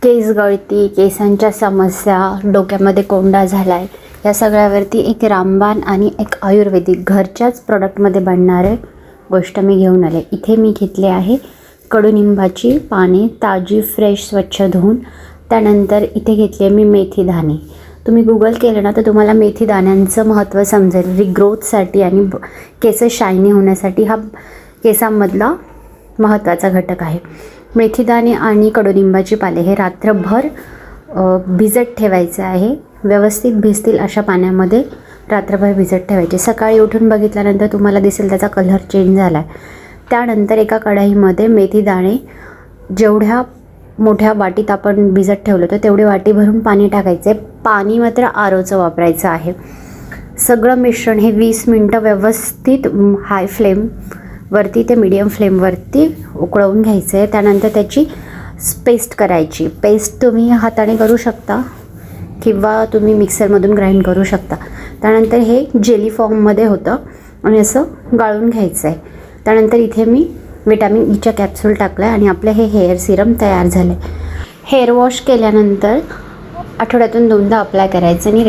केस गळती, केसांच्या समस्या, डोक्यामध्ये कोंडा झाला आहे, या सगळ्यावरती एक रामबाण आणि एक आयुर्वेदिक घरच्याच प्रॉडक्टमध्ये बनणारे गोष्ट मी घेऊन आले. इथे मी घेतले आहे कडुनिंबाची पाने, ताजी फ्रेश स्वच्छ धुवून. त्यानंतर इथे घेतली आहे मी मेथी दाणे. तुम्ही गुगल केलं ना तर तुम्हाला मेथी दाण्यांचं महत्त्व समजेल. रिग्रोथसाठी आणि केस शायनी होण्यासाठी हा केसांमधला महत्त्वाचा घटक आहे. मेथीदाणे आणि कडुनिंबाची पाले हे रात्रभर भिजत ठेवायचे आहे. व्यवस्थित भिजतील अशा पाण्यामध्ये रात्रभर भिजत ठेवायचे. सकाळी उठून बघितल्यानंतर तुम्हाला दिसेल त्याचा कलर चेंज झाला आहे. त्यानंतर एका कढईमध्ये मेथीदाणे जेवढ्या मोठ्या वाटीत आपण भिजत ठेवलं तर तेवढी वाटी भरून पाणी टाकायचं आहे. पाणी मात्र आरोचं वापरायचं आहे. सगळं मिश्रण हे 20 मिनटं व्यवस्थित हाय फ्लेमवरती ते मीडियम फ्लेमवरती उकळवून घ्यायचं आहे. त्यानंतर त्याची पेस्ट करायची. पेस्ट तुम्ही हाताने करू शकता किंवा तुम्ही मिक्सरमधून ग्राइंड करू शकता. त्यानंतर हे जेली फॉर्ममध्ये होतं आणि असं गाळून घ्यायचं आहे. त्यानंतर इथे मी विटॅमिन ईच्या कॅप्सूल टाकलं आहे आणि आपलं हे हेअर सिरम तयार झालं आहे. हेअर वॉश केल्यानंतर आठवड्यातून 2दा अप्लाय करायचं आणि